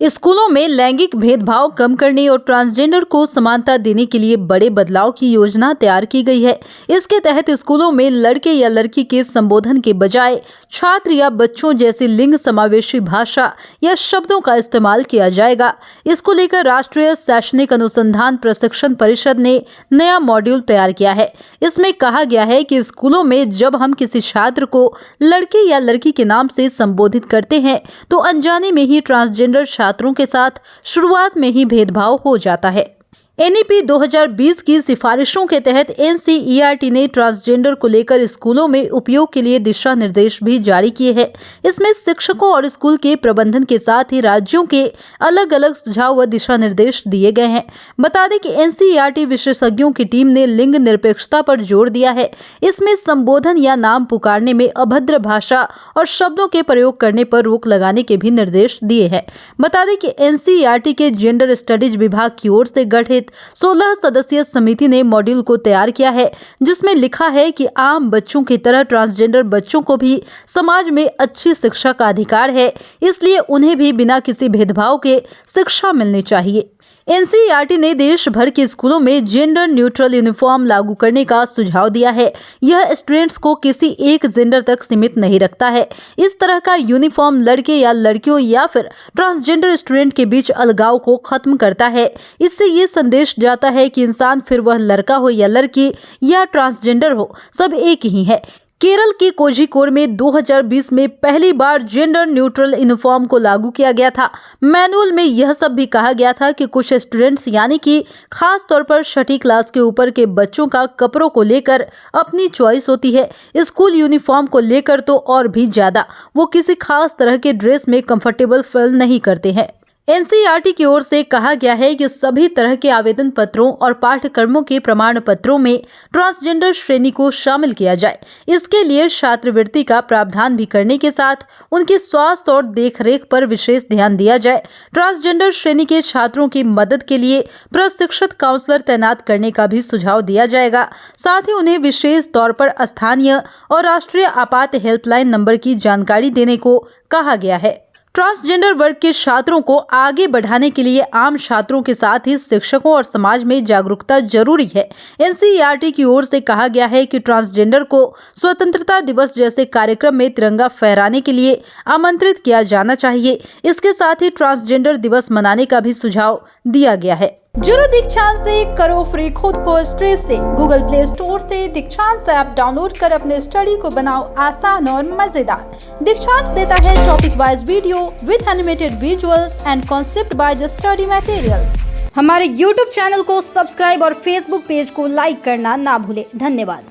स्कूलों में लैंगिक भेदभाव कम करने और ट्रांसजेंडर को समानता देने के लिए बड़े बदलाव की योजना तैयार की गई है। इसके तहत स्कूलों में लड़के या लड़की के संबोधन के बजाय छात्र या बच्चों जैसी लिंग समावेशी भाषा या शब्दों का इस्तेमाल किया जाएगा। इसको लेकर राष्ट्रीय शैक्षणिक अनुसंधान प्रशिक्षण परिषद ने नया मॉड्यूल तैयार किया है। इसमें कहा गया है कि स्कूलों में जब हम किसी छात्र को लड़के या लड़की के नाम से संबोधित करते हैं तो अनजाने में ही ट्रांसजेंडर छात्रों के साथ शुरुआत में ही भेदभाव हो जाता है। एनईपी 2020 की सिफारिशों के तहत एनसीईआरटी ने ट्रांसजेंडर को लेकर स्कूलों में उपयोग के लिए दिशा निर्देश भी जारी किए हैं। इसमें शिक्षकों और स्कूल के प्रबंधन के साथ ही राज्यों के अलग अलग सुझाव व दिशा निर्देश दिए गए हैं। बता दें कि एनसीईआरटी विशेषज्ञों की टीम ने लिंग निरपेक्षता पर जोर दिया है। इसमें संबोधन या नाम पुकारने में अभद्र भाषा और शब्दों के प्रयोग करने पर रोक लगाने के भी निर्देश दिए हैं। बता दें कि एनसीईआरटी के जेंडर स्टडीज विभाग की ओर से गठित 16 सदस्यीय समिति ने मॉड्यूल को तैयार किया है, जिसमें लिखा है कि आम बच्चों की तरह ट्रांसजेंडर बच्चों को भी समाज में अच्छी शिक्षा का अधिकार है, इसलिए उन्हें भी बिना किसी भेदभाव के शिक्षा मिलनी चाहिए। एनसीईआरटी ने देश भर के स्कूलों में जेंडर न्यूट्रल यूनिफॉर्म लागू करने का सुझाव दिया है। यह स्टूडेंट्स को किसी एक जेंडर तक सीमित नहीं रखता है। इस तरह का यूनिफॉर्म लड़के या लड़कियों या फिर ट्रांसजेंडर स्टूडेंट के बीच अलगाव को खत्म करता है। इससे ये संदेश जाता है कि इंसान, फिर वह लड़का हो या लड़की या ट्रांसजेंडर हो, सब एक ही है। केरल के कोझिकोड में 2020 में पहली बार जेंडर न्यूट्रल यूनिफॉर्म को लागू किया गया था। मैनुअल में यह सब भी कहा गया था कि कुछ स्टूडेंट्स यानी कि खास तौर पर छठी क्लास के ऊपर के बच्चों का कपड़ों को लेकर अपनी चॉइस होती है। स्कूल यूनिफॉर्म को लेकर तो और भी ज्यादा, वो किसी खास तरह के ड्रेस में कंफर्टेबल फील नहीं करते हैं। एनसीईआरटी की ओर से कहा गया है कि सभी तरह के आवेदन पत्रों और पाठ्यक्रमों के प्रमाण पत्रों में ट्रांसजेंडर श्रेणी को शामिल किया जाए। इसके लिए छात्रवृत्ति का प्रावधान भी करने के साथ उनके स्वास्थ्य और देखरेख पर विशेष ध्यान दिया जाए। ट्रांसजेंडर श्रेणी के छात्रों की मदद के लिए प्रशिक्षित काउंसलर तैनात करने का भी सुझाव दिया जाएगा। साथ ही उन्हें विशेष तौर पर स्थानीय और राष्ट्रीय आपात हेल्पलाइन नंबर की जानकारी देने को कहा गया है। ट्रांसजेंडर वर्ग के छात्रों को आगे बढ़ाने के लिए आम छात्रों के साथ ही शिक्षकों और समाज में जागरूकता जरूरी है। एनसीईआरटी की ओर से कहा गया है कि ट्रांसजेंडर को स्वतंत्रता दिवस जैसे कार्यक्रम में तिरंगा फहराने के लिए आमंत्रित किया जाना चाहिए। इसके साथ ही ट्रांसजेंडर दिवस मनाने का भी सुझाव दिया गया है। जुड़ो दीक्षांत से, करो फ्री खुद को स्ट्रेस से। गूगल प्ले स्टोर से दीक्षांत ऐप डाउनलोड कर अपने स्टडी को बनाओ आसान और मजेदार। दीक्षांत देता है topic wise video with animated visuals and concept bye study materials. हमारे YouTube चैनल को सब्सक्राइब और Facebook पेज को लाइक करना ना भूले। धन्यवाद।